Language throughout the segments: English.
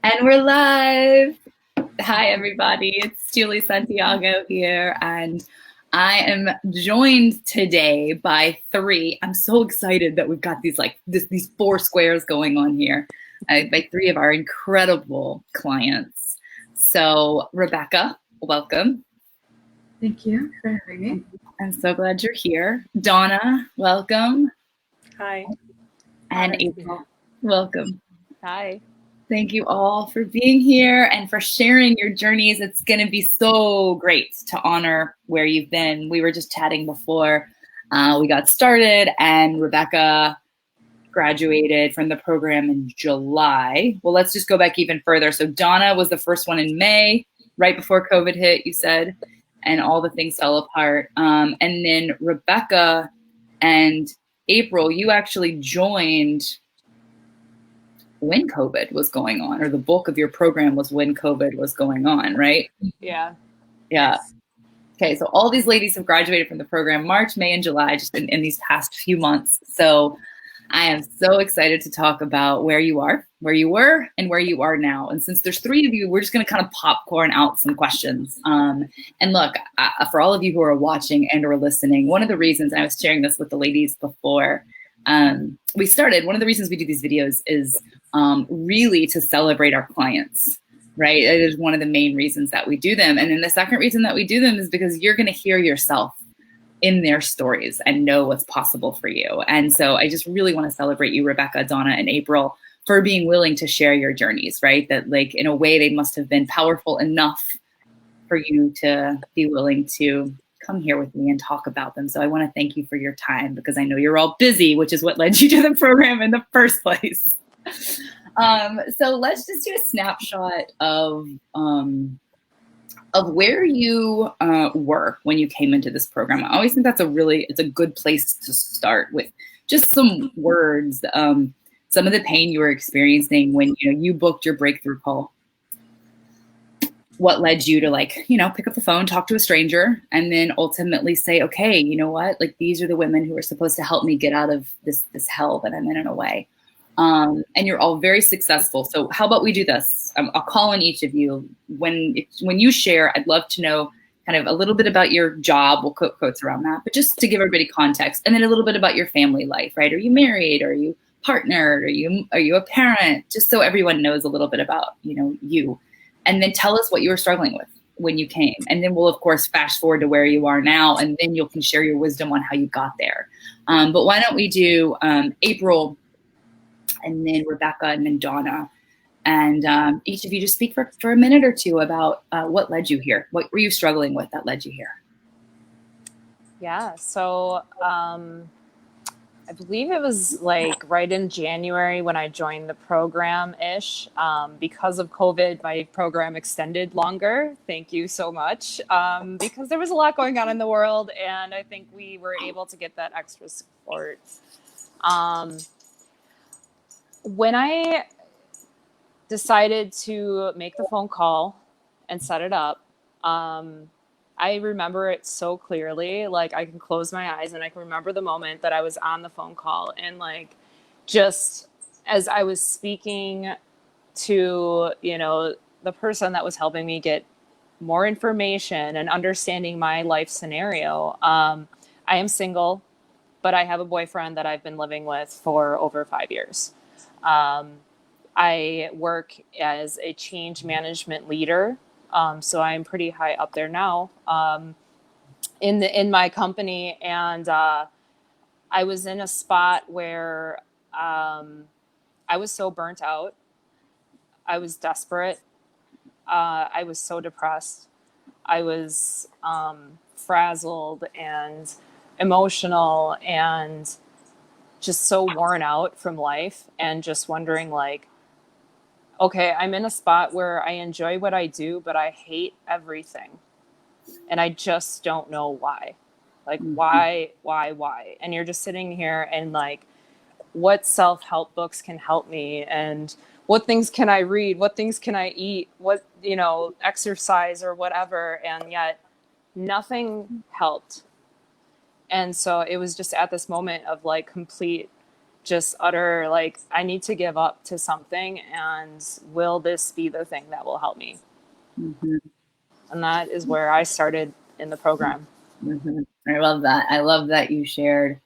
And we're live. Hi, everybody. It's Julie Santiago here, and I am joined today by three. I'm so excited that we've got these four squares going on here by three of our incredible clients. So, Rebecca, welcome. Thank you for having me. I'm so glad you're here. Donna, welcome. Hi. And April, welcome. Hi. Thank you all for being here and for sharing your journeys. It's going to be so great to honor where you've been. We were just chatting before we got started, and Rebecca graduated from the program in July. Well, let's just go back even further. So Donna was the first one in May, right before COVID hit, you said, and all the things fell apart. And then Rebecca and April, you actually joined when COVID was going on, or the bulk of your program was when COVID was going on, right? Yeah. Yeah. Yes. Okay, so all these ladies have graduated from the program March, May, and July, just in these past few months. So I am so excited to talk about where you are, where you were, and where you are now. And since there's three of you, we're just going to kind of popcorn out some questions. And look, for all of you who are watching and or listening, one of the reasons, and I was sharing this with the ladies before we started, one of the reasons we do these videos is really to celebrate our clients, right? It is one of the main reasons that we do them. And then the second reason that we do them is because you're going to hear yourself in their stories and know what's possible for you. And so I just really want to celebrate you, Rebecca, Donna, and April, for being willing to share your journeys, right? That like in a way they must have been powerful enough for you to be willing to come here with me and talk about them. So I want to thank you for your time, because I know you're all busy, which is what led you to the program in the first place. So let's just do a snapshot of where you were when you came into this program. I always think it's a good place to start with just some words, some of the pain you were experiencing when you booked your breakthrough call. What led you to pick up the phone, talk to a stranger, and then ultimately say, okay, you know what? Like, these are the women who are supposed to help me get out of this hell that I'm in a way. And you're all very successful. So how about we do this? I'll call on each of you. When you share, I'd love to know kind of a little bit about your job. We'll put quotes around that, but just to give everybody context, and then a little bit about your family life, right? Are you married? Are you partnered? Are you a parent? Just so everyone knows a little bit about, you. And then tell us what you were struggling with when you came. And then we'll, of course, fast forward to where you are now, and then you can share your wisdom on how you got there. But why don't we do April, and then Rebecca, and then Donna. And each of you just speak for a minute or two about what led you here. What were you struggling with that led you here? Yeah. So I believe it was like right in January when I joined the program-ish. Because of COVID, my program extended longer. Thank you so much. Because there was a lot going on in the world, and I think we were able to get that extra support. When I decided to make the phone call and set it up, I remember it so clearly. Like, I can close my eyes and I can remember the moment that I was on the phone call, and like, just as I was speaking to, the person that was helping me get more information and understanding my life scenario. I am single, but I have a boyfriend that I've been living with for over 5 years. I work as a change management leader. So I'm pretty high up there now in my company. And I was in a spot where I was so burnt out. I was desperate. I was so depressed. I was frazzled and emotional and just so worn out from life, and just wondering, like, okay, I'm in a spot where I enjoy what I do, but I hate everything. And I just don't know why. Like, why? And you're just sitting here and like, what self-help books can help me? And what things can I read? What things can I eat? What, exercise or whatever. And yet nothing helped. And so it was just at this moment of like complete just utter, like, I need to give up to something, and will this be the thing that will help me? Mm-hmm. And that is where I started in the program. Mm-hmm. I love that. I love that you shared.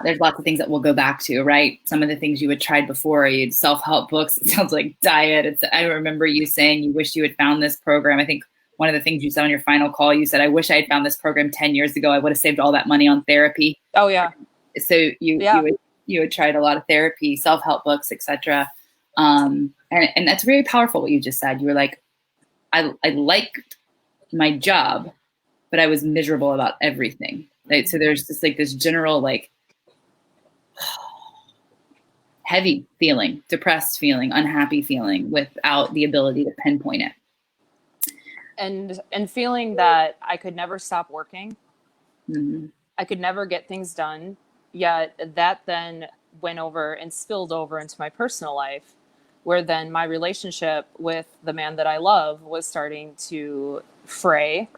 There's lots of things that we'll go back to, right? Some of the things you had tried before, you had self-help books. It sounds like diet. I remember you saying you wish you had found this program. I think one of the things you said on your final call, you said, I wish I had found this program 10 years ago. I would have saved all that money on therapy. Oh yeah. So you had tried a lot of therapy, self-help books, etc. And that's very powerful what you just said. You were like, I liked my job, but I was miserable about everything. Right? So there's just like this general like heavy feeling, depressed feeling, unhappy feeling without the ability to pinpoint it. And feeling that I could never stop working. Mm-hmm. I could never get things done. Yet that then went over and spilled over into my personal life, where then my relationship with the man that I love was starting to fray.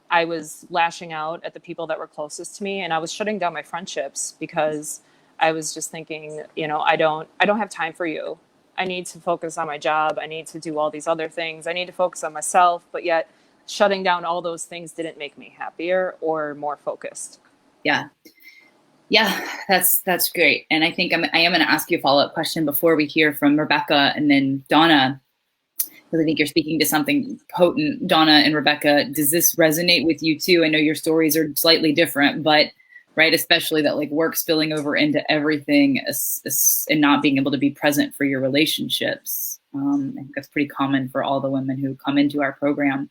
I was lashing out at the people that were closest to me, and I was shutting down my friendships because I was just thinking, I don't have time for you. I need to focus on my job. I need to do all these other things. I need to focus on myself. But yet shutting down all those things didn't make me happier or more focused. Yeah. Yeah, that's great. And I think I am going to ask you a follow-up question before we hear from Rebecca and then Donna, because I think you're speaking to something potent. Donna and Rebecca, does this resonate with you too? I know your stories are slightly different, but right, especially that like work spilling over into everything and not being able to be present for your relationships. I think that's pretty common for all the women who come into our program.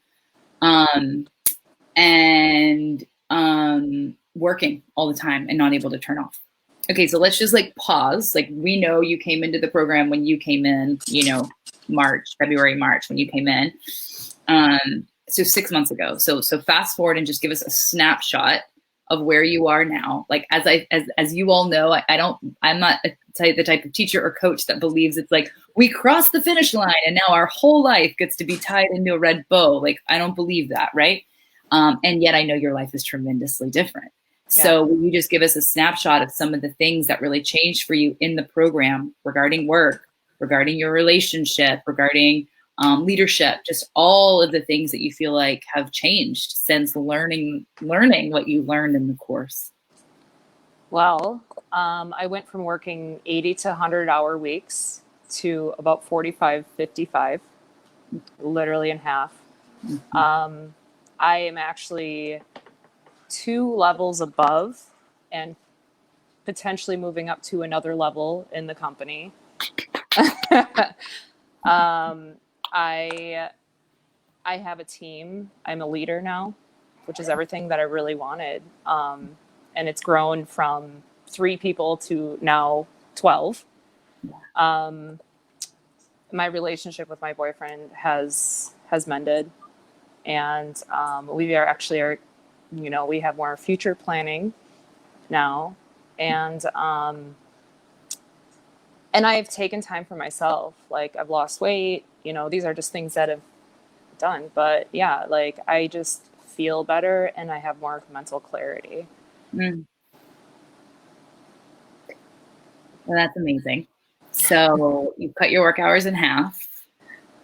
Working all the time and not able to turn off. Okay, so let's just like pause. Like we know you came into the program when you came in, February, March when you came in. So 6 months ago. So fast forward and just give us a snapshot of where you are now. Like as you all know, I'm not the type of teacher or coach that believes it's like we crossed the finish line and now our whole life gets to be tied into a red bow. Like I don't believe that, right? And yet I know your life is tremendously different. So will you just give us a snapshot of some of the things that really changed for you in the program regarding work, regarding your relationship, regarding leadership, just all of the things that you feel like have changed since learning what you learned in the course? Well, I went from working 80 to 100-hour weeks to about 45, 55, literally in half. Mm-hmm. I am actually 2 levels above and potentially moving up to another level in the company. I have a team. I'm a leader now, which is everything that I really wanted. And it's grown from 3 people to now 12. My relationship with my boyfriend has mended, and we have more future planning now, and I've taken time for myself. Like I've lost weight, these are just things that I've done, but yeah, like I just feel better and I have more mental clarity. Well, that's amazing. So you've cut your work hours in half.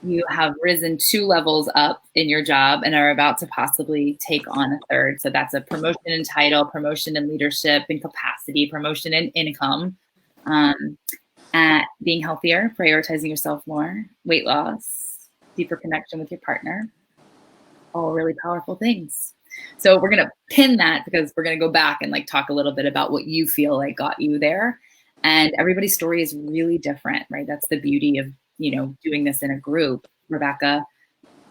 You have risen 2 levels up in your job and are about to possibly take on a 3rd. So that's a promotion in title, promotion in leadership and capacity, promotion in income, at being healthier, prioritizing yourself more, weight loss, deeper connection with your partner, all really powerful things. So we're going to pin that because we're going to go back and like talk a little bit about what you feel like got you there. And everybody's story is really different, right? That's the beauty of, doing this in a group. Rebecca,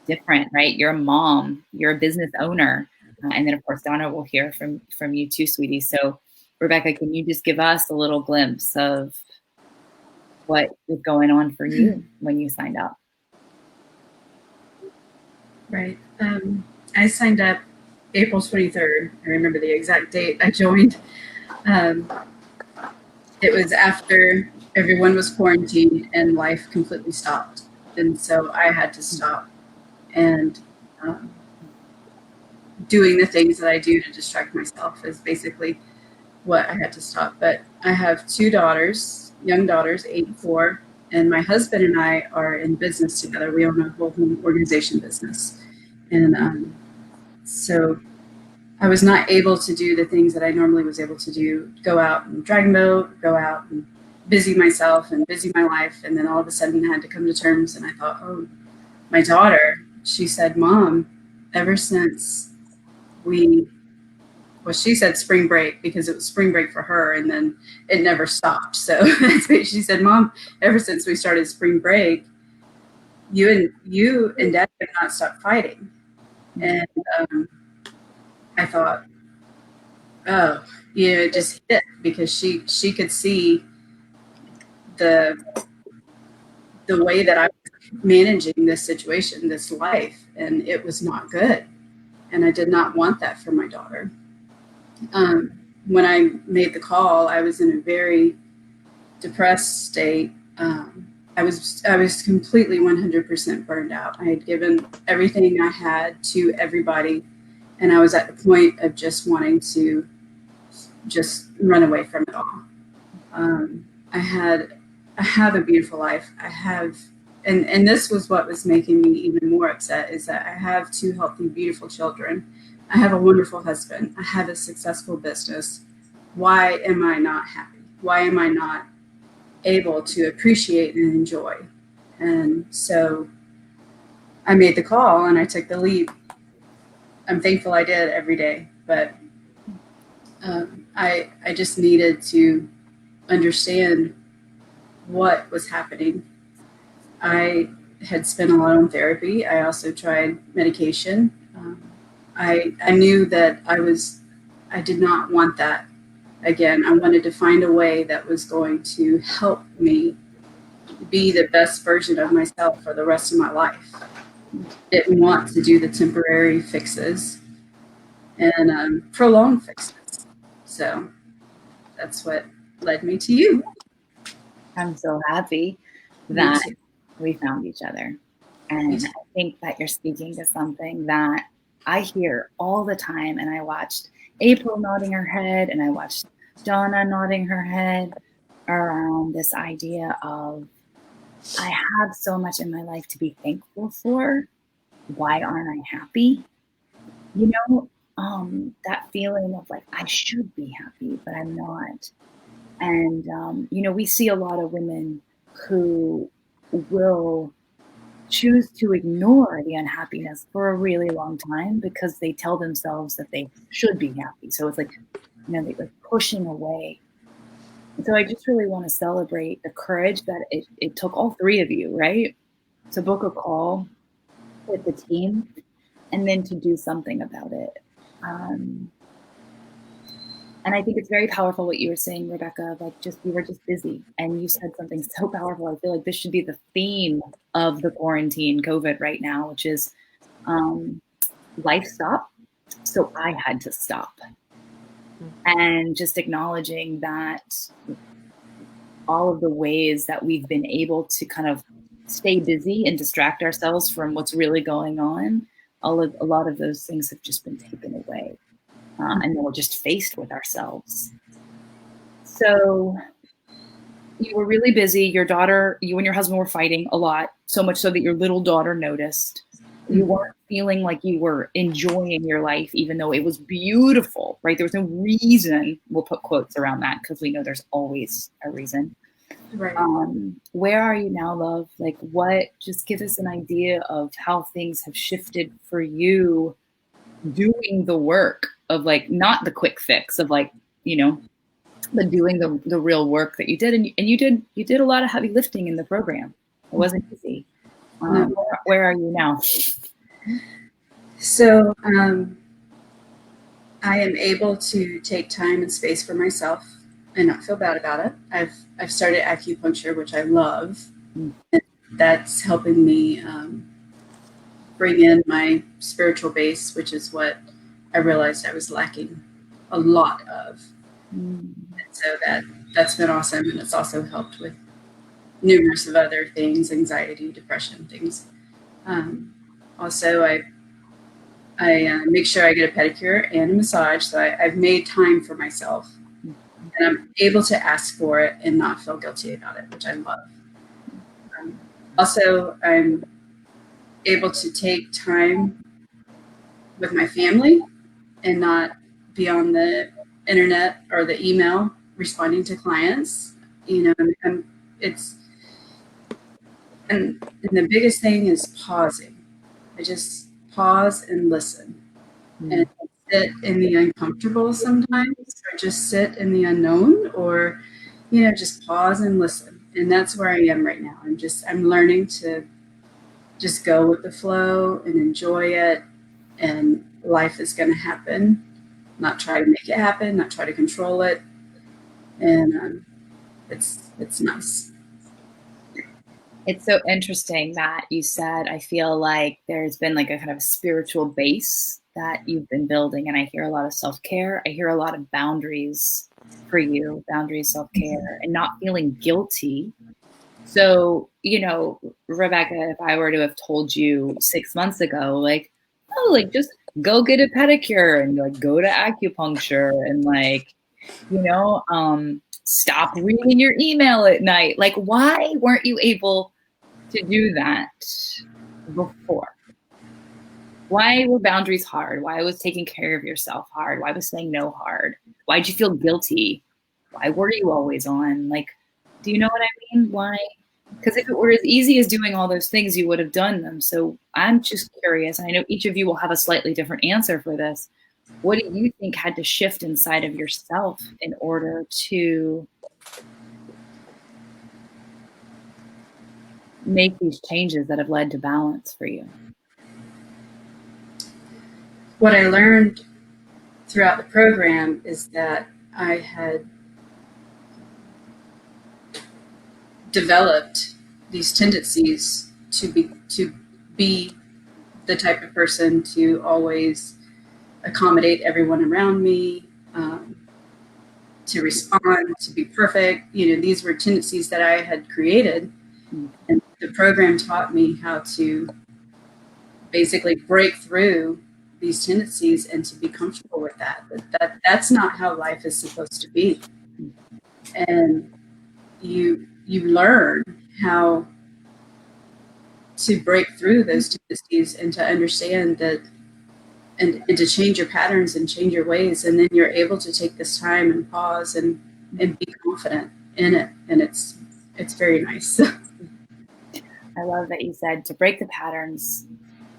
different, right? You're a mom, you're a business owner. And then of course, Donna will hear from you too, sweetie. So Rebecca, can you just give us a little glimpse of what was going on for you when you signed up? Right. I signed up April 23rd. I remember the exact date I joined. It was after everyone was quarantined and life completely stopped. And so I had to stop and doing the things that I do to distract myself is basically what I had to stop. But I have two daughters, young daughters, 8 and 4, and my husband and I are in business together. We own a whole home organization business. And so I was not able to do the things that I normally was able to do, go out and drag a boat, go out and busy myself and busy my life. And then all of a sudden I had to come to terms, and I thought, oh, my daughter, she said, Mom, ever since we, well, she said spring break because it was spring break for her, and then it never stopped. So she said, Mom, ever since we started spring break, you and Dad have not stopped fighting. And I thought, oh, it just hit, because she could see the way that I was managing this situation, this life, and it was not good. And I did not want that for my daughter. When I made the call, I was in a very depressed state. I was completely 100% burned out. I had given everything I had to everybody, and I was at the point of just wanting to just run away from it all. I have a beautiful life. I have, and this was what was making me even more upset, is that I have two healthy, beautiful children. I have a wonderful husband. I have a successful business. Why am I not happy? Why am I not able to appreciate and enjoy? And so I made the call and I took the leap. I'm thankful I did every day, but I just needed to understand what was happening. I had spent a lot on therapy. I also tried medication. I knew that I did not want that again. I wanted to find a way that was going to help me be the best version of myself for the rest of my life. Didn't want to do the temporary fixes and prolonged fixes. So that's what led me to you. I'm so happy that we found each other. And I think that you're speaking to something that I hear all the time. And I watched April nodding her head, and I watched Donna nodding her head around this idea of, I have so much in my life to be thankful for. Why aren't I happy? You know, that feeling of like, I should be happy, but I'm not. And, we see a lot of women who will choose to ignore the unhappiness for a really long time because they tell themselves that they should be happy. So it's like, they're like pushing away. And so I just really want to celebrate the courage that it took all three of you, right, to book a call with the team and then to do something about it. And I think it's very powerful what you were saying, Rebecca, like you were just busy, and you said something so powerful. I feel like this should be the theme of the quarantine COVID right now, which is life stopped. So I had to stop. And just acknowledging that all of the ways that we've been able to kind of stay busy and distract ourselves from what's really going on, a lot of those things have just been taken away. And then we're just faced with ourselves. So you were really busy. Your daughter, you and your husband were fighting a lot, so much so that your little daughter noticed. You weren't feeling like you were enjoying your life, even though it was beautiful, right? There was no reason. We'll put quotes around that because we know there's always a reason. Right. Where are you now, love? Like, just give us an idea of how things have shifted for you doing the work of, like, not the quick fix of, like, but doing the real work that you did. And you did a lot of heavy lifting in the program. It wasn't easy. Where are you now? So I am able to take time and space for myself and not feel bad about it. I've started acupuncture, which I love. And that's helping me bring in my spiritual base, which is what I realized I was lacking a lot of. And so that's been awesome. And it's also helped with numerous of other things, anxiety, depression, things. Also, I make sure I get a pedicure and a massage. So I've made time for myself. and I'm able to ask for it and not feel guilty about it, which I love. Also, I'm able to take time with my family and not be on the internet or the email responding to clients. And it's and the biggest thing is pausing. I just pause and listen, and sit in the uncomfortable sometimes, or just sit in the unknown, or just pause and listen. And that's where I am right now. I'm learning to just go with the flow and enjoy it, and life is going to happen. Not try to make it happen, not try to control it, and it's nice. It's so interesting that you said, I feel like there's been like a kind of spiritual base that you've been building. And I hear a lot of self-care. I hear a lot of boundaries for you, boundaries, self-care, and not feeling guilty. So, Rebecca, if I were to have told you 6 months ago, like, oh, like just go get a pedicure and like go to acupuncture and like, stop reading your email at night. Like, why weren't you able to do that before? Why were boundaries hard? Why was taking care of yourself hard? Why was saying no hard? Why'd you feel guilty? Why were you always on? Like, do you know what I mean? Why? Because if it were as easy as doing all those things, you would have done them. So I'm just curious. And I know each of you will have a slightly different answer for this. What do you think had to shift inside of yourself in order to make these changes that have led to balance for you? What I learned throughout the program is that I had developed these tendencies to be the type of person to always accommodate everyone around me, to respond, to be perfect. These were tendencies that I had created, and the program taught me how to basically break through these tendencies and to be comfortable with that's not how life is supposed to be. And you learn how to break through those tendencies and to understand that, and to change your patterns and change your ways, and then you're able to take this time and pause and be confident in it, and it's very nice. I love that you said to break the patterns.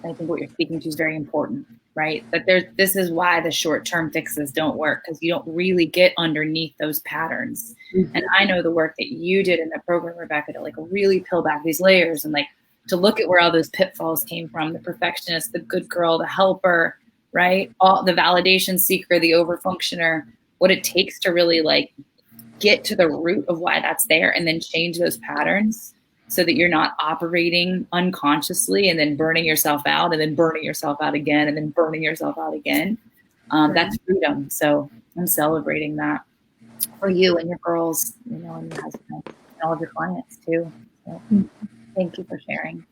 I think what you're speaking to is very important, right? That this is why the short-term fixes don't work, because you don't really get underneath those patterns. Mm-hmm. And I know the work that you did in the program, Rebecca, to like really peel back these layers and like to look at where all those pitfalls came from: the perfectionist, the good girl, the helper, right? All the validation seeker, the overfunctioner, what it takes to really like get to the root of why that's there and then change those patterns so that you're not operating unconsciously and then burning yourself out and then burning yourself out again and then burning yourself out again. That's freedom. So I'm celebrating that for you and your girls, and your husband and all of your clients too. So thank you for sharing.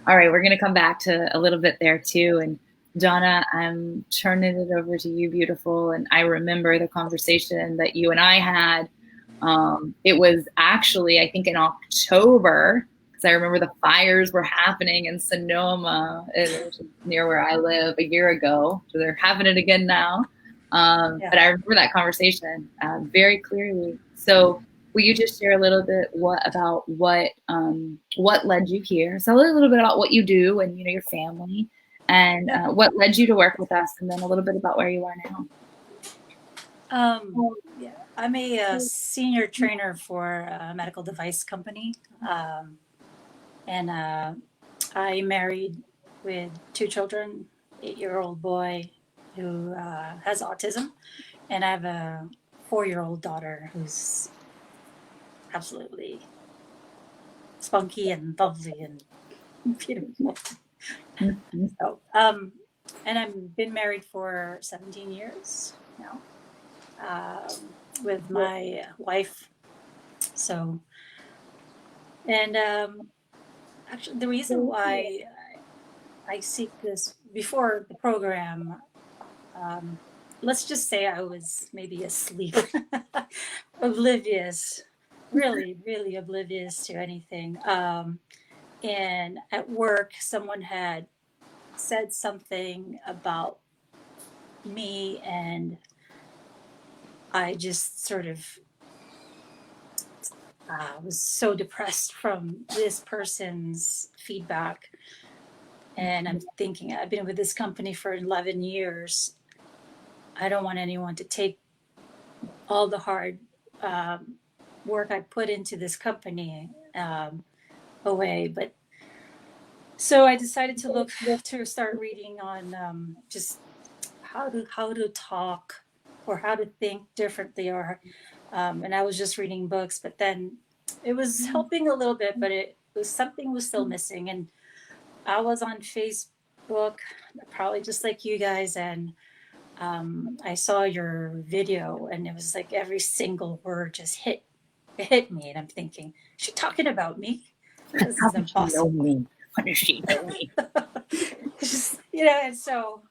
All right, we're going to come back to a little bit there too. And Donna, I'm turning it over to you, beautiful. And I remember the conversation that you and I had. It was actually, I think, in October, because I remember the fires were happening in Sonoma, near where I live, a year ago. So they're having it again now. But I remember that conversation very clearly. So will you just share a little bit about what led you here? So a little bit about what you do and your family, and what led you to work with us, and then a little bit about where you are now. Yeah, I'm a senior trainer for a medical device company, and I'm married with 2 children, 8-year-old boy who has autism, and I have a 4-year-old daughter who's absolutely spunky and lovely and beautiful. Mm-hmm. So, and I've been married for 17 years now. With my wife. So, and actually, the reason why I seek this before the program, let's just say I was maybe asleep, oblivious, really, really oblivious to anything. And at work, someone had said something about me, and I just sort of was so depressed from this person's feedback. And I'm thinking, I've been with this company for 11 years. I don't want anyone to take all the hard work I put into this company away. But so I decided to start reading on just how to talk or how to think differently, or and I was just reading books, but then it was helping a little bit, but it was something was still missing. And I was on Facebook, probably just like you guys, and I saw your video, and it was like every single word just hit me, and I'm thinking, is she talking about me? This How is does she know impossible. me? What does she know me? It's just, and so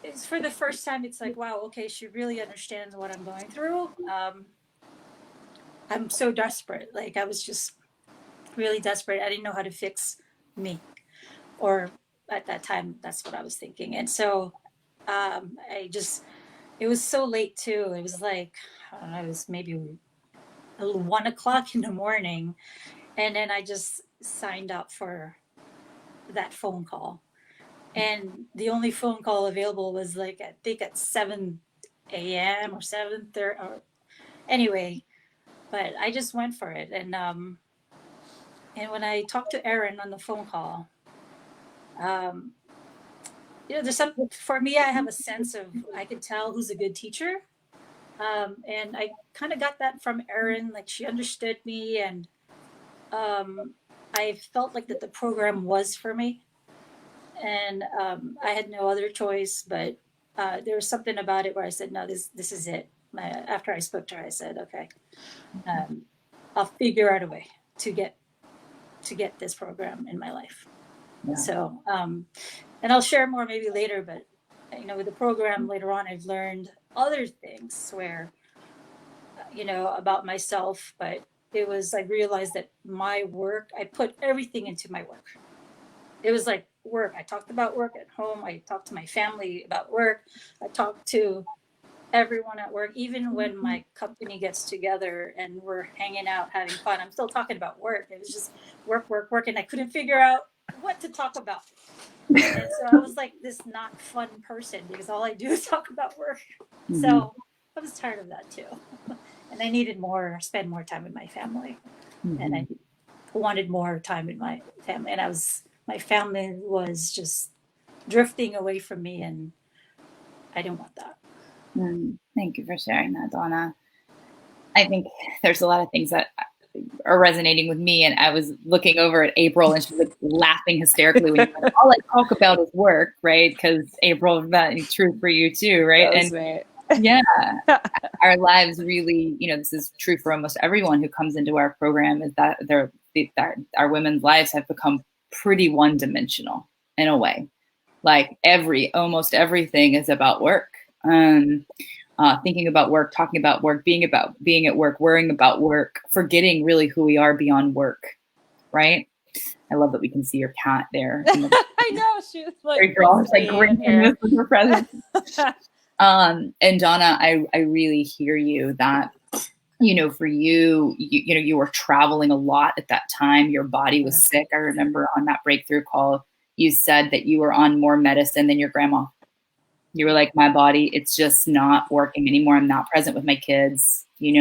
it's for the first time. It's like, wow, okay, she really understands what I'm going through. I'm so desperate. Like I was just really desperate. I didn't know how to fix me, or at that time, that's what I was thinking. And so I just, it was so late too. It was like, I don't know, it was maybe 1 o'clock in the morning. And then I just signed up for that phone call. And the only phone call available was like, I think at 7 a.m. or 7:30 or anyway, but I just went for it. And when I talked to Erin on the phone call, um, there's some, for me, I have a sense of, I can tell who's a good teacher. And I kind of got that from Erin, like she understood me, and I felt like that the program was for me, and I had no other choice. But there was something about it where I said, no, this is it. After I spoke to her, I said, okay, um, I'll figure out a way to get this program in my life. Yeah. So, and I'll share more maybe later, but with the program later on, I've learned other things where, about myself, but it was, I realized that my work, I put everything into my work. It was like work. I talked about work at home. I talked to my family about work. I talked to everyone at work. Even when my company gets together and we're hanging out, having fun, I'm still talking about work. It was just work, work, work. And I couldn't figure out what to talk about. And so I was like this not fun person because all I do is talk about work. Mhm. So I was tired of that too. And I needed spend more time with my family. Mhm. And I wanted more time with my family. And my family was just drifting away from me, and I didn't want that. Thank you for sharing that, Donna. I think there's a lot of things that are resonating with me, and I was looking over at April, and she was like laughing hysterically when you said, all I talk about is work, right? Because April, that's true for you too, right? That was me. Yeah, our lives really, this is true for almost everyone who comes into our program, is that our women's lives have become pretty one-dimensional in a way. Like almost everything is about work. Thinking about work, talking about work, being at work, worrying about work, forgetting really who we are beyond work, right? I love that we can see your cat there. I know, she was like, girl is like grinning with her presence. And Donna, I really hear you that, for you were traveling a lot at that time. Your body was sick. I remember on that breakthrough call, you said that you were on more medicine than your grandma. You were like, my body, it's just not working anymore. I'm not present with my kids, and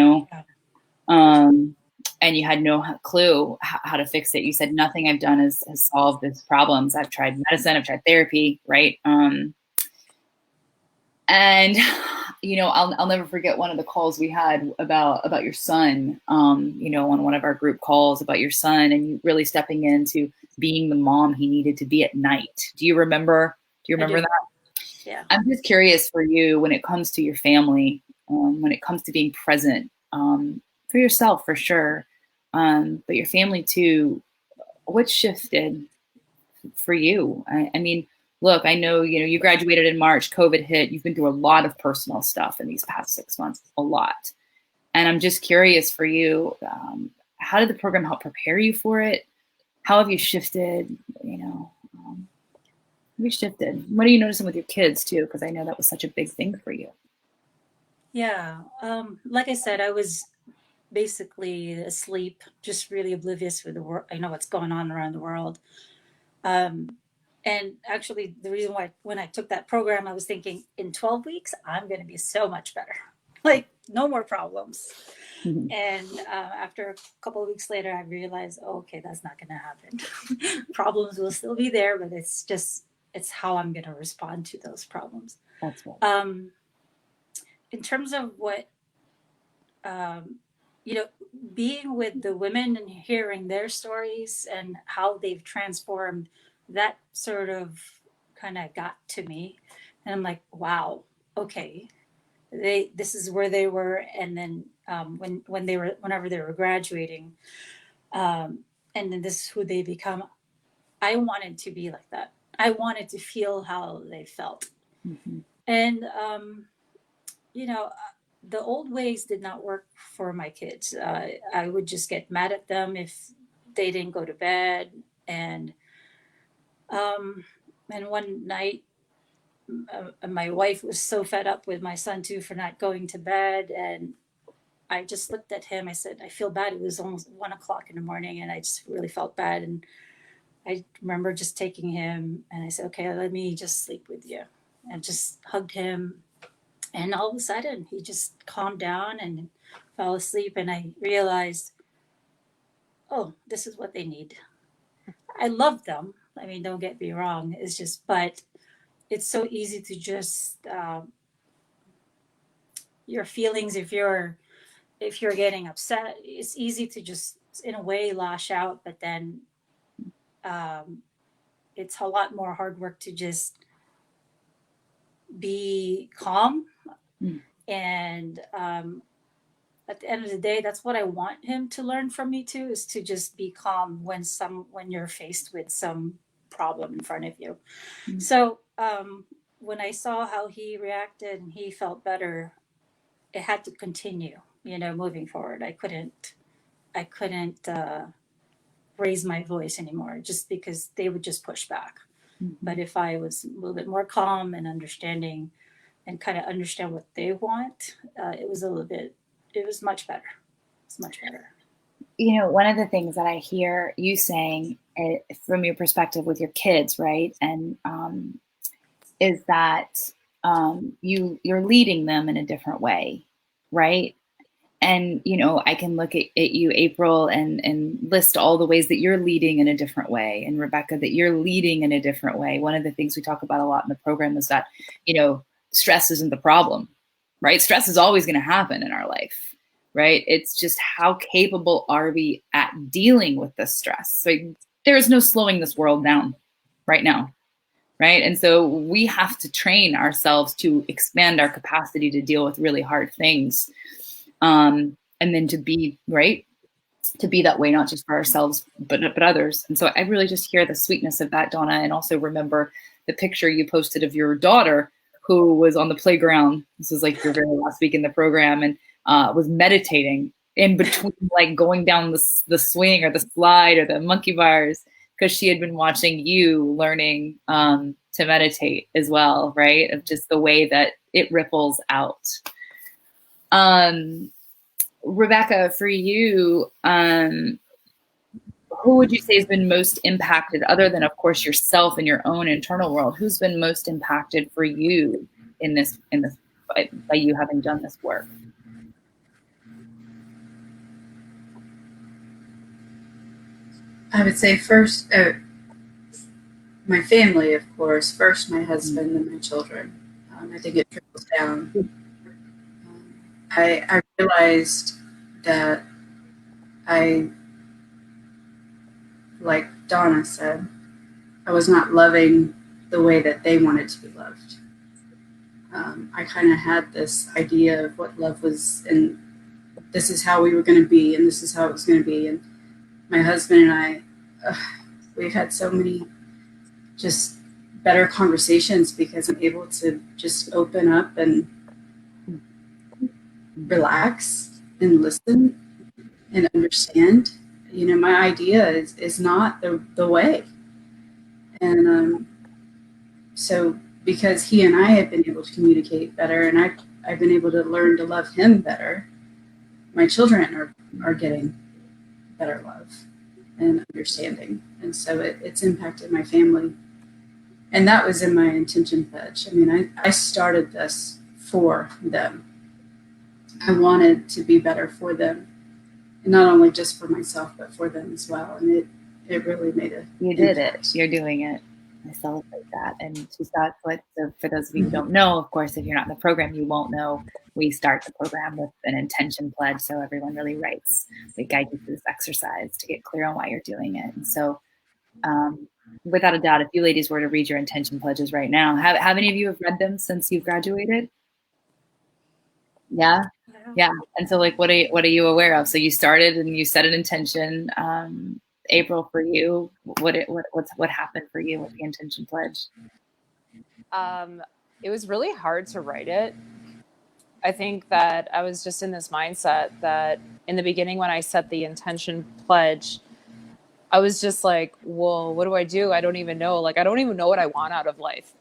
you had no clue how to fix it. You said nothing I've done has solved these problems. I've tried medicine, I've tried therapy, right? And I'll never forget one of the calls we had about your son, on one of our group calls about your son, and you really stepping into being the mom he needed to be at night. Do you remember that? Yeah. I'm just curious for you, when it comes to your family, when it comes to being present, for yourself for sure, but your family too. What shifted for you? I mean, look, I know, you graduated in March, COVID hit, you've been through a lot of personal stuff in these past 6 months, a lot. And I'm just curious for you, how did the program help prepare you for it? How have you shifted, have you shifted? What are you noticing with your kids too? Because I know that was such a big thing for you. Yeah. Like I said, I was basically asleep, just really oblivious with the world. I know what's going on around the world. And actually, the reason why when I took that program, I was thinking in 12 weeks, I'm going to be so much better. Like, no more problems. Mhm. And after a couple of weeks later, I realized, oh, okay, that's not going to happen. Problems will still be there, but it's how I'm going to respond to those problems. That's right. In terms of what, um, being with the women and hearing their stories and how they've transformed, that sort of kind of got to me. And I'm like, wow, okay, this is where they were. And then whenever they were graduating, and then this is who they become. I wanted to be like that. I wanted to feel how they felt. Mm-hmm. And, you know, the old ways did not work for my kids. I would just get mad at them if they didn't go to bed. And, and one night, my wife was so fed up with my son too for not going to bed. And I just looked at him. I said, I feel bad. It was almost 1 o'clock in the morning and I just really felt bad. And I remember just taking him and I said, okay, let me just sleep with you, and just hugged him. And all of a sudden, he just calmed down and fell asleep. And I realized, oh, this is what they need. I love them. I mean, don't get me wrong. It's just, but it's so easy to just, your feelings, if you're getting upset, it's easy to just, in a way, lash out. But then um, it's a lot more hard work to just be calm. Mm. And at the end of the day, that's what I want him to learn from me too, is to just be calm when you're faced with some problem in front of you. Mm. So when I saw how he reacted and he felt better, it had to continue, moving forward. I couldn't raise my voice anymore, just because they would just push back. Mm-hmm. But if I was a little bit more calm and understanding and kind of understand what they want, it was much better. It's much better. One of the things that I hear you saying, from your perspective with your kids, right, and is that you're leading them in a different way, right? And I can look at you, April, and list all the ways that you're leading in a different way, and Rebecca, that you're leading in a different way. One of the things we talk about a lot in the program is that stress isn't the problem, right? Stress is always going to happen in our life, right? It's just how capable are we at dealing with the stress. So there is no slowing this world down right now, right? And so we have to train ourselves to expand our capacity to deal with really hard things. And then to be that way, not just for ourselves, but others. And so I really just hear the sweetness of that, Donna, and also remember the picture you posted of your daughter who was on the playground. This was like your very last week in the program, and was meditating in between, like going down the swing or the slide or the monkey bars, because she had been watching you learning to meditate as well, right? Of just the way that it ripples out. Rebecca, for you, who would you say has been most impacted, other than, of course, yourself and your own internal world? Who's been most impacted for you in this by you having done this work? I would say first, my family, of course. First, my husband and my children. I think it trickles down. I realized that like Donna said, I was not loving the way that they wanted to be loved. I kind of had this idea of what love was, and this is how we were going to be, and this is how it was going to be. And my husband and I, we've had so many just better conversations because I'm able to just open up and relax and listen and understand. You know, my idea is not the way. And so because he and I have been able to communicate better, and I've been able to learn to love him better, my children are getting better love and understanding. And so it's impacted my family. And that was in my intention pledge. I mean, I started this for them. I wanted to be better for them. And not only just for myself, but for them as well. And it really made a You did it. You're doing it. I celebrate that. And to start with, so for those of you who don't know, of course, if you're not in the program, you won't know. We start the program with an intention pledge. So everyone really writes. We guide you through this exercise to get clear on why you're doing it. And so without a doubt, if you ladies were to read your intention pledges right now, how many of you have read them since you've graduated? Yeah. Yeah. And so like, what are you aware of? So you started and you set an intention, April, for you, what happened for you with the intention pledge? It was really hard to write it. I think that I was just in this mindset that in the beginning, when I set the intention pledge, I was just like, well, what do? I don't even know. Like, I don't even know what I want out of life.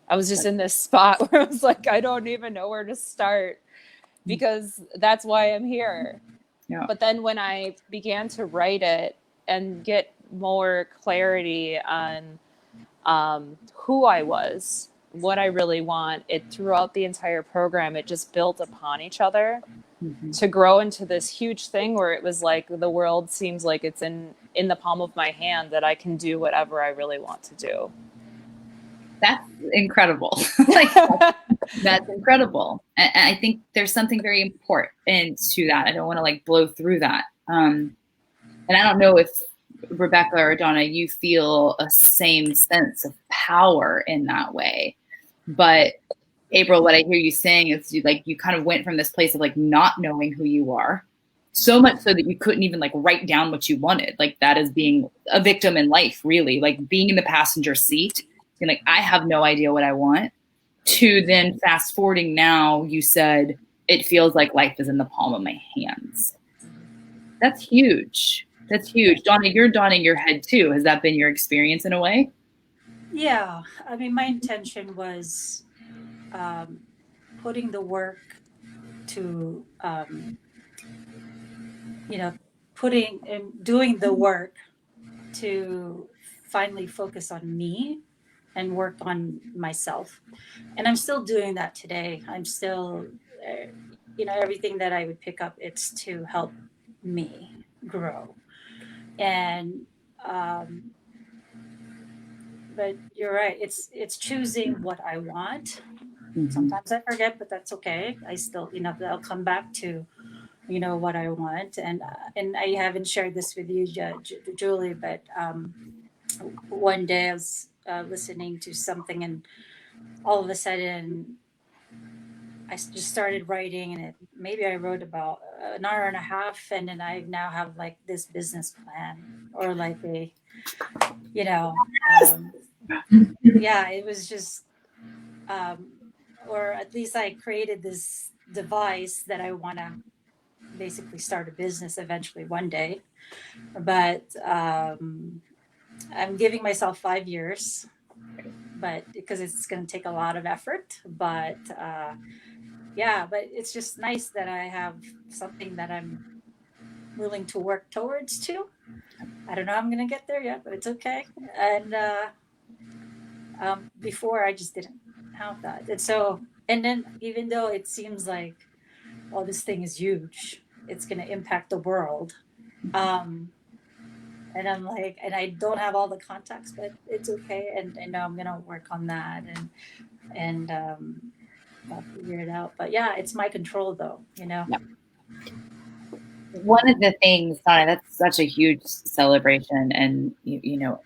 I was just in this spot where I was like, I don't even know where to start because that's why I'm here. Yeah. But then when I began to write it and get more clarity on who I was, what I really want, it throughout the entire program, it just built upon each other to grow into this huge thing where it was like the world seems like it's in the palm of my hand, that I can do whatever I really want to do. That's incredible. That's incredible. And I think there's something very important to that. I don't want to like blow through that. And I don't know if Rebecca or Donna, you feel a same sense of power in that way. But April, what I hear you saying is you kind of went from this place of like not knowing who you are, so much so that you couldn't even like write down what you wanted. Like that is being a victim in life, really, like being in the passenger seat and like, I have no idea what I want, to then fast forwarding now, you said, it feels like life is in the palm of my hands. That's huge. That's huge. Donna, you're nodding your head too. Has that been your experience in a way? Yeah. I mean, my intention was putting the work to, putting and doing the work to finally focus on me and work on myself. And I'm still doing that today. I'm still, everything that I would pick up, it's to help me grow. And, but you're right. It's choosing what I want. Sometimes I forget, but that's okay. I still, I'll come back to, what I want. And I haven't shared this with you, Julie, but one day I was listening to something, and all of a sudden I just started writing, and maybe I wrote about an hour and a half, and then I now have like this business plan, or like a, yeah, it was just, or at least I created this device that I want to basically start a business eventually one day. But I'm giving myself 5 years, but because it's going to take a lot of effort. But yeah, but it's just nice that I have something that I'm willing to work towards too. I don't know how I'm going to get there yet, but it's okay. And before I just didn't have that. And so, and then even though it seems like, oh, this thing is huge, it's going to impact the world. And I'm like, and I don't have all the contacts, but it's okay. And I know I'm going to work on that and I'll figure it out. But yeah, it's my control though, Yep. One of the things, Donna, that's such a huge celebration. And,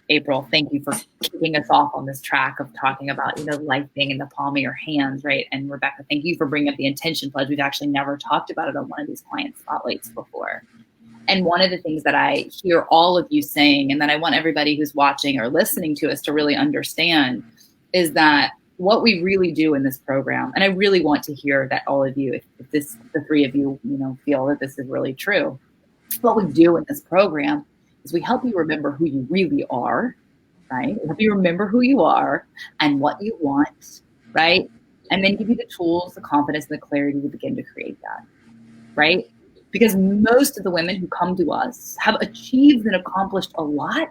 April, thank you for keeping us off on this track of talking about, life being in the palm of your hands, right? And Rebecca, thank you for bringing up the intention pledge. We've actually never talked about it on one of these client spotlights before. And one of the things that I hear all of you saying, and that I want everybody who's watching or listening to us to really understand, is that what we really do in this program, and I really want to hear that all of you, if the three of you, feel that this is really true. What we do in this program is we help you remember who you really are, right? We help you remember who you are and what you want, right? And then give you the tools, the confidence, and the clarity to begin to create that, right? Because most of the women who come to us have achieved and accomplished a lot,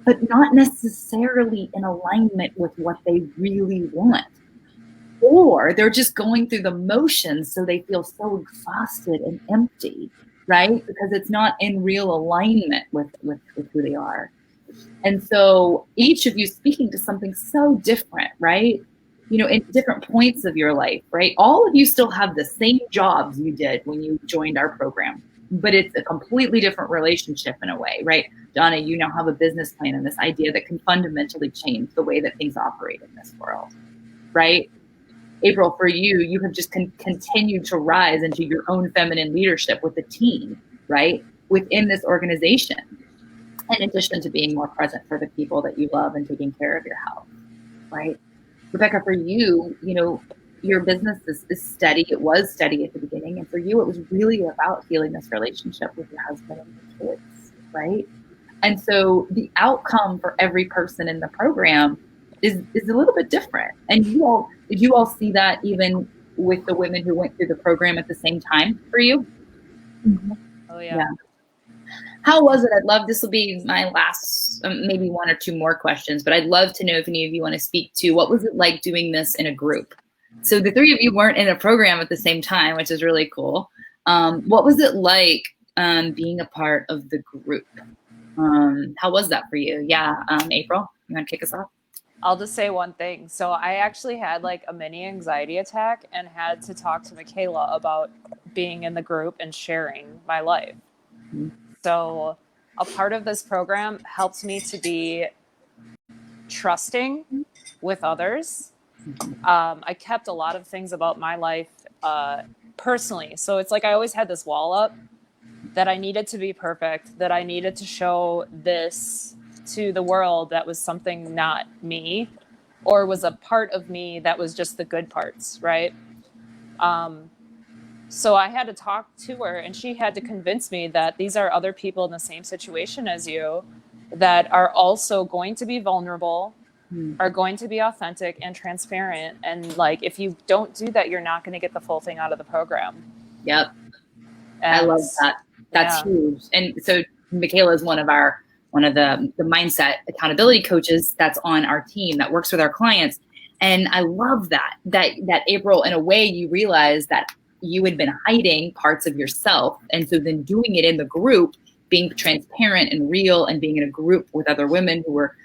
but not necessarily in alignment with what they really want. Or they're just going through the motions, so they feel so exhausted and empty, right? Because it's not in real alignment with who they are. And so each of you speaking to something so different, right? In different points of your life, right? All of you still have the same jobs you did when you joined our program, but it's a completely different relationship in a way, right? Donna, you now have a business plan and this idea that can fundamentally change the way that things operate in this world, right? April, for you, you have just continued to rise into your own feminine leadership with the team, right? Within this organization, in addition to being more present for the people that you love and taking care of your health, right? Rebecca, for you, your business is steady. It was steady at the beginning. And for you, it was really about healing this relationship with your husband and your kids, right? And so the outcome for every person in the program is a little bit different. And did you all see that even with the women who went through the program at the same time for you? Mm-hmm. Oh, yeah. How was it? This will be my last, maybe one or two more questions, but I'd love to know if any of you want to speak to what was it like doing this in a group? So the three of you weren't in a program at the same time, which is really cool. What was it like being a part of the group? How was that for you? Yeah, April, you want to kick us off? I'll just say one thing. So I actually had like a mini anxiety attack and had to talk to Michaela about being in the group and sharing my life. Mm-hmm. So a part of this program helped me to be trusting with others. I kept a lot of things about my life personally. So it's like I always had this wall up that I needed to be perfect, that I needed to show this to the world that was something not me, or was a part of me that was just the good parts, right? So I had to talk to her, and she had to convince me that these are other people in the same situation as you that are also going to be vulnerable, are going to be authentic and transparent. And like, if you don't do that, you're not going to get the full thing out of the program. Yep. And I love that. That's huge. And so Michaela is one of the mindset accountability coaches that's on our team that works with our clients. And I love that April, in a way, you realize that you had been hiding parts of yourself. And so then doing it in the group, being transparent and real, and being in a group with other women who were,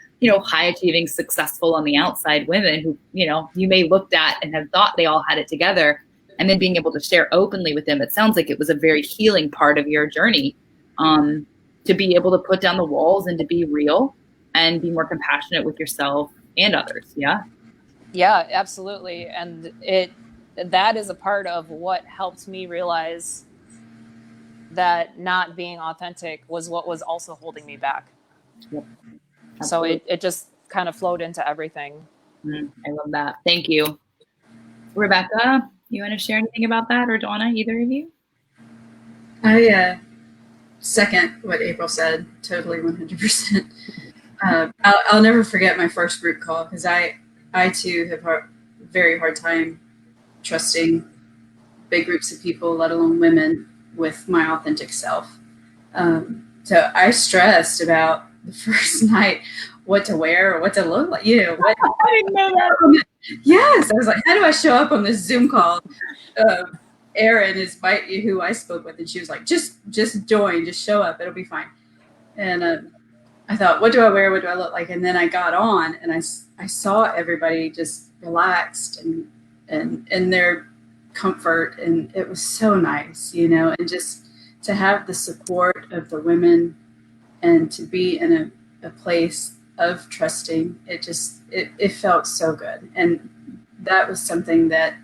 high achieving, successful on the outside women who, you may looked at and have thought they all had it together, and then being able to share openly with them. It sounds like it was a very healing part of your journey, to be able to put down the walls and to be real and be more compassionate with yourself and others. Yeah. Yeah, absolutely. And that is a part of what helped me realize that not being authentic was what was also holding me back. Yep. So it just kind of flowed into everything. I love that. Thank you. Rebecca, you want to share anything about that, or Donna, either of you? I second what April said, totally 100%. I'll never forget my first group call, because I too have a very hard time trusting big groups of people, let alone women, with my authentic self. So I stressed about the first night, what to wear or what to look like. I didn't know that. Yes, I was like, how do I show up on this Zoom call? Erin is who I spoke with, and she was like, just join, just show up, it'll be fine. And I thought, what do I wear? What do I look like? And then I got on, and I saw everybody just relaxed and in their comfort, and it was so nice, and just to have the support of the women and to be in a place of trusting. It felt so good, and that was something that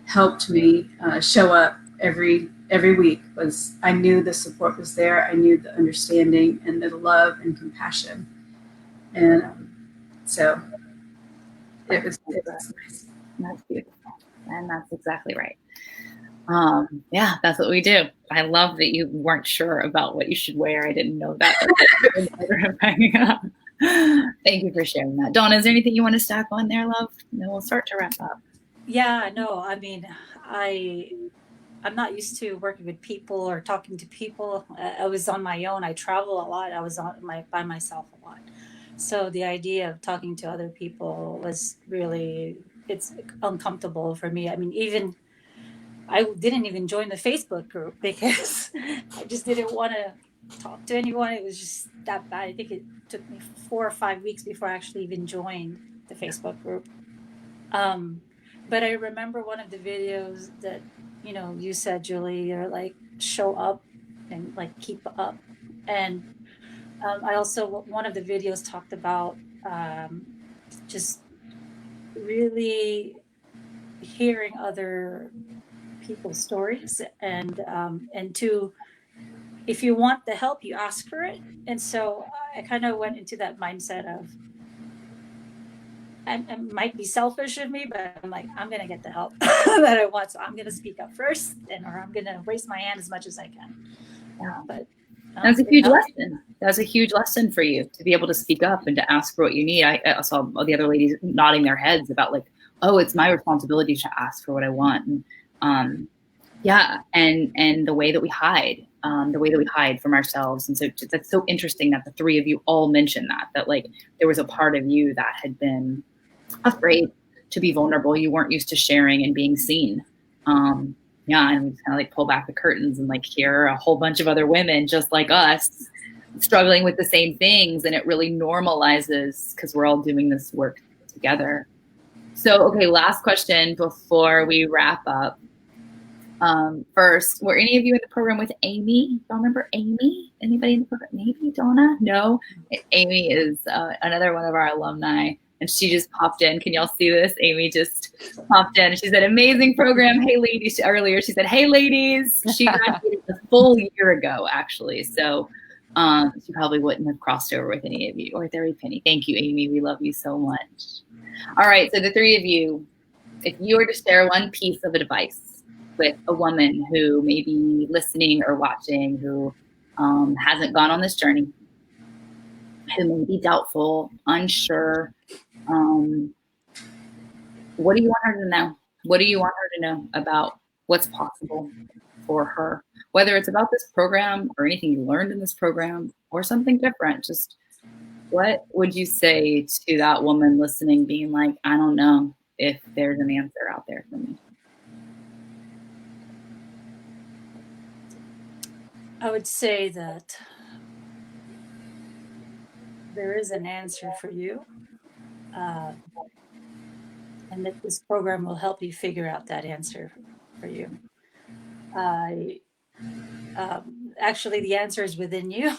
helped me show up every week. Was I knew the support was there, I knew the understanding and the love and compassion, and so It's nice. That's beautiful. And that's exactly right. Yeah, that's what we do. I love that you weren't sure about what you should wear. I didn't know that. Thank you for sharing that. Donna, is there anything you want to stack on there, love? And then we'll start to wrap up. Yeah, no, I mean, I'm not used to working with people or talking to people. I was on my own. I travel a lot. I was by myself a lot. So the idea of talking to other people was really, it's uncomfortable for me. I mean, even I didn't even join the Facebook group because I just didn't want to talk to anyone. It was just that bad. I think it took me 4 or 5 weeks before I actually even joined the Facebook group. Um, but I remember one of the videos that, you said, Julie, you're like, show up and like keep up. And I also, one of the videos talked about just really hearing other people's stories, and to, if you want the help, you ask for it. And so I kind of went into that mindset of, it might be selfish of me, but I'm like, I'm going to get the help that I want. So I'm going to speak up first, or I'm going to raise my hand as much as I can. But that's a huge lesson. That's a huge lesson for you to be able to speak up and to ask for what you need. I saw all the other ladies nodding their heads about like, oh, it's my responsibility to ask for what I want. And and the way that we hide, from ourselves. And so that's so interesting that the three of you all mentioned that like there was a part of you that had been afraid to be vulnerable. You weren't used to sharing and being seen. And we kind of like pull back the curtains and like hear a whole bunch of other women just like us struggling with the same things. And it really normalizes because we're all doing this work together. So, okay, last question before we wrap up. First, were any of you in the program with Amy? Y'all remember Amy? Anybody in the program? Maybe Donna? No? Amy is another one of our alumni. And she just popped in. Can y'all see this? Amy just popped in. She said, amazing program. Hey, ladies. Earlier, she said, hey, ladies. She graduated a full year ago, actually. So she probably wouldn't have crossed over with any of you. Or Theory Penny. Thank you, Amy. We love you so much. All right. So the three of you, if you were to share one piece of advice with a woman who may be listening or watching, who hasn't gone on this journey, who may be doubtful, unsure, what do you want her to know? What do you want her to know about what's possible for her? Whether it's about this program or anything you learned in this program or something different, just what would you say to that woman listening, being like, I don't know if there's an answer out there for me? I would say that there is an answer for you, and that this program will help you figure out that answer for you. Actually, the answer is within you,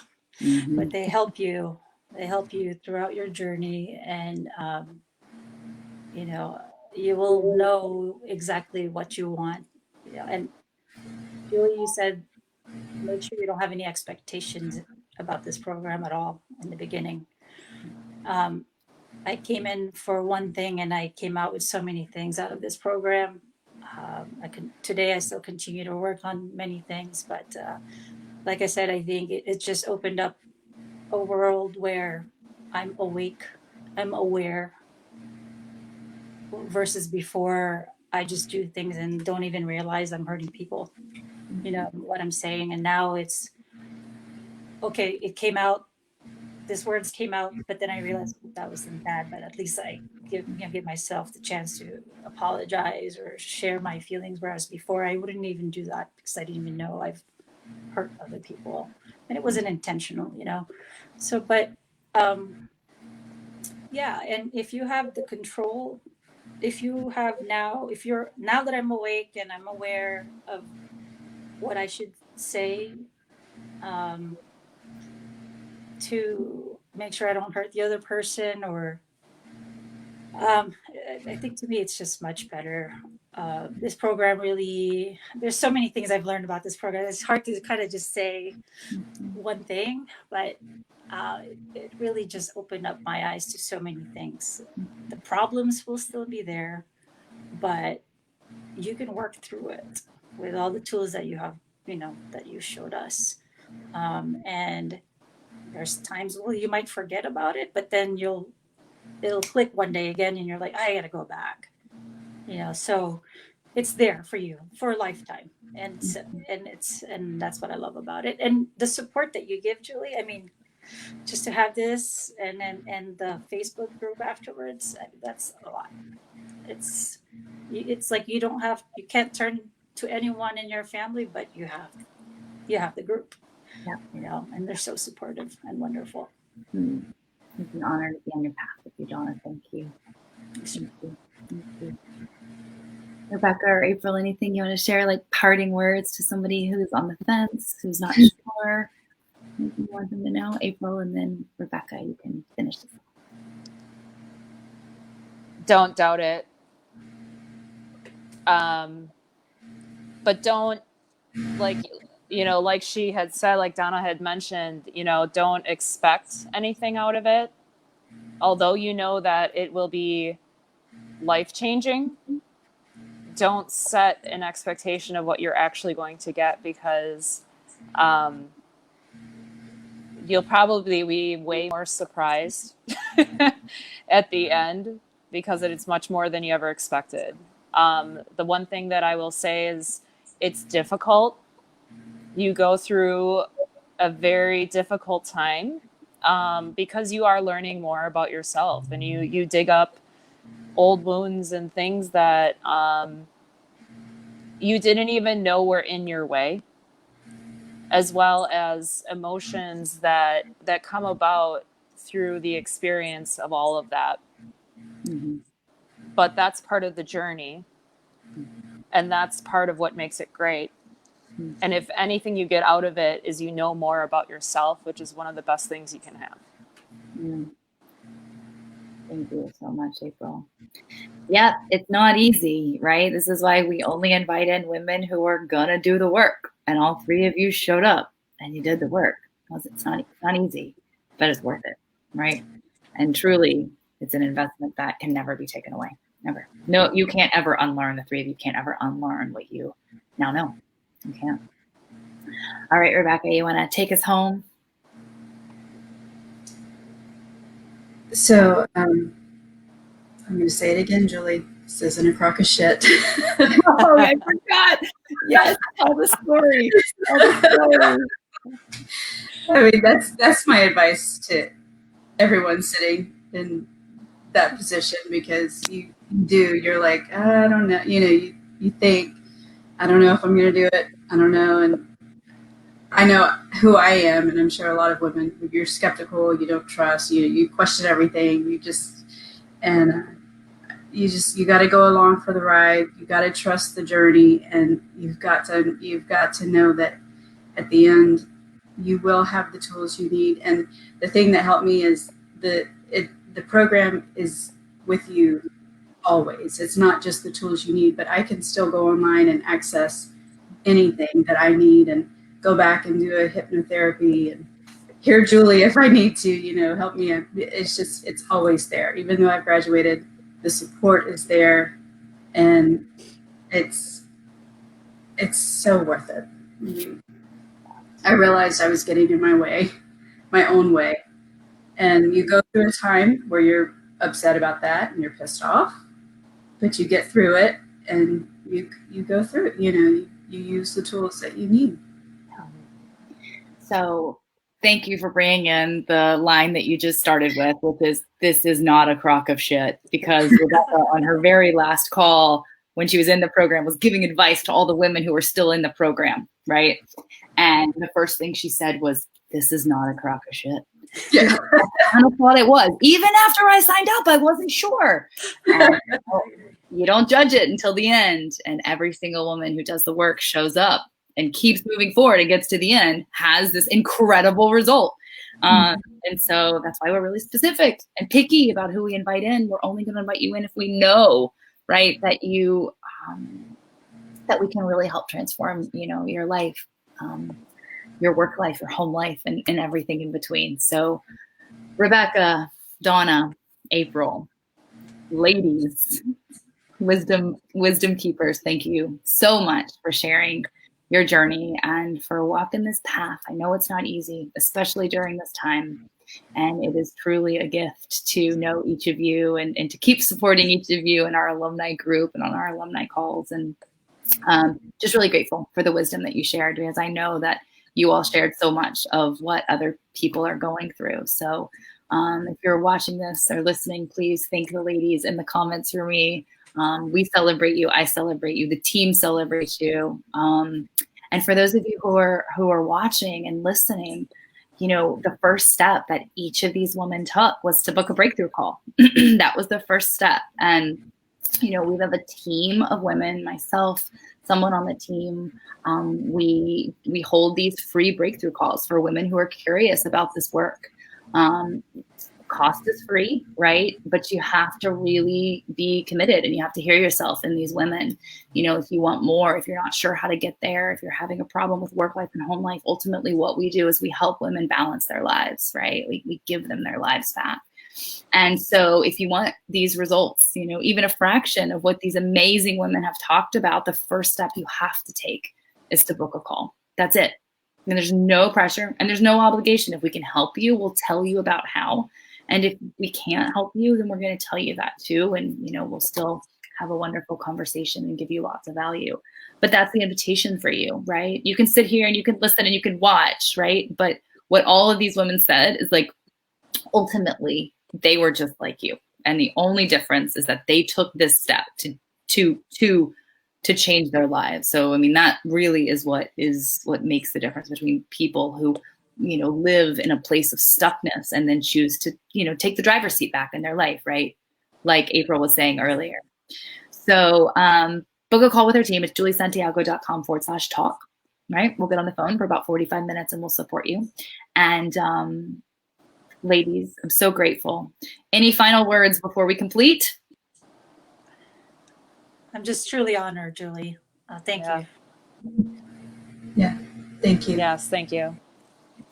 but they help you. They help you throughout your journey, and you will know exactly what you want. And Julie, you said make sure you don't have any expectations about this program at all in the beginning. I came in for one thing and I came out with so many things out of this program. Today I still continue to work on many things, but like I said, I think it just opened up a world where I'm awake, I'm aware, versus before I just do things and don't even realize I'm hurting people, what I'm saying. And now it's okay, it came out, these words came out, but then I realized that wasn't bad, but at least I give myself the chance to apologize or share my feelings, whereas before I wouldn't even do that because I didn't even know I've hurt other people, and it wasn't intentional. So, but yeah, and if you have the control, now that I'm awake and I'm aware of what I should say, to make sure I don't hurt the other person, or I think to me it's just much better. This program really, there's so many things I've learned about this program. It's hard to kind of just say one thing, but it really just opened up my eyes to so many things. The problems will still be there, but you can work through it with all the tools that you have, that you showed us. And there's times, well, you might forget about it, but then it'll click one day again, and you're like, I gotta go back. So it's there for you for a lifetime, and that's what I love about it, and the support that you give, Julie. I mean, just to have this, and the Facebook group afterwards, that's a lot. It's like you can't turn to anyone in your family, but you have the group. Yeah. And they're so supportive and wonderful. It's an honor to be on your path with you, Donna. Thank you. Thank you. Thank you. Rebecca or April, anything you want to share, like parting words to somebody who's on the fence, who's not sure? Anything you want them to know? April, and then Rebecca, you can finish this. Don't doubt it. But don't, like she had said, like Donna had mentioned, don't expect anything out of it. Although you know that it will be life-changing, don't set an expectation of what you're actually going to get, because you'll probably be way more surprised at the end, because it's much more than you ever expected. The one thing that I will say is it's difficult. You go through a very difficult time because you are learning more about yourself, and you dig up old wounds and things that you didn't even know were in your way, as well as emotions that come about through the experience of all of that. Mm-hmm. But that's part of the journey, and that's part of what makes it great. And if anything you get out of it is more about yourself, which is one of the best things you can have. Thank you so much, April. Yeah, it's not easy, right? This is why we only invite in women who are gonna do the work. And all three of you showed up and you did the work. Because it's not easy, but it's worth it, right? And truly, it's an investment that can never be taken away. Never. No, you can't ever unlearn, the three of you can't ever unlearn what you now know. You can't. All right, Rebecca, you want to take us home? So I'm going to say it again, Julie. This isn't a crock of shit. Oh, I forgot. Yes, tell the story. Tell the story. I mean, that's my advice to everyone sitting in that position, because you're like, I don't know, you think, I don't know if I'm going to do it. I don't know. And I know who I am, and I'm sure a lot of women, you're skeptical, you don't trust, you question everything, you got to go along for the ride. You got to trust the journey, and you've got to know that at the end you will have the tools you need. And the thing that helped me is the program is with you always. It's not just the tools you need, but I can still go online and access anything that I need, and go back and do a hypnotherapy, and hear Julie if I need to, help me. It's always there. Even though I've graduated, the support is there, and it's so worth it. I realized I was getting in my own way. And you go through a time where you're upset about that and you're pissed off, but you get through it, and you go through it. You use the tools that you need. So thank you for bringing in the line that you just started with, which is, this is not a crock of shit, because Rebecca on her very last call when she was in the program was giving advice to all the women who are still in the program, right? And the first thing she said was, this is not a crock of shit. Yeah. I kind of thought it was. Even after I signed up, I wasn't sure. You don't judge it until the end. And every single woman who does the work shows up and keeps moving forward and gets to the end, has this incredible result. And so that's why we're really specific and picky about who we invite in. We're only going to invite you in if we know, right, that you that we can really help transform, your life, your work life, your home life, and everything in between. So Rebecca, Donna, April, ladies, wisdom keepers, thank you so much for sharing your journey and for walking this path. I know it's not easy, especially during this time. And it is truly a gift to know each of you and to keep supporting each of you in our alumni group and on our alumni calls. And just really grateful for the wisdom that you shared, because I know that you all shared so much of what other people are going through. So if you're watching this or listening, please thank the ladies in the comments for me. We celebrate you. I celebrate you. The team celebrates you. And for those of you who are watching and listening, you know, the first step that each of these women took was to book a breakthrough call. That was the first step. And, you know, we have a team of women, myself, someone on the team. We hold these free breakthrough calls for women who are curious about this work. Cost is free, right? But you have to really be committed, and you have to hear yourself in these women. You know, if you want more, if you're not sure how to get there, if you're having a problem with work life and home life, ultimately what we do is we help women balance their lives, right? We give them their lives back. And so if you want these results, you know, even a fraction of what these amazing women have talked about, the first step you have to take is to book a call. That's it. And there's no pressure and there's no obligation. If we can help you, we'll tell you about how. And if we can't help you, then we're going to tell you that too. And, you know, we'll still have a wonderful conversation and give you lots of value. But that's the invitation for you, right? You can sit here and you can listen and you can watch, right? But what all of these women said is like, ultimately, they were just like you. And the only difference is that they took this step to change their lives. So, I mean, that really is what makes the difference between people who, you know, live in a place of stuckness and then choose to, you know, take the driver's seat back in their life, right? Like April was saying earlier. So book a call with our team. It's juliesantiago.com/talk, right? We'll get on the phone for about 45 minutes and we'll support you. And ladies, I'm so grateful. Any final words before we complete? I'm just truly honored, Julie. Thank you. Yeah, thank you. Yes, thank you.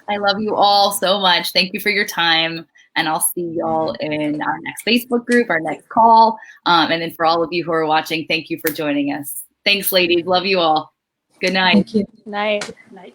I love you all so much. Thank you for your time. And I'll see y'all in our next Facebook group, our next call. And then for all of you who are watching, thank you for joining us. Thanks, ladies. Love you all. Good night. Thank you. Night. Night.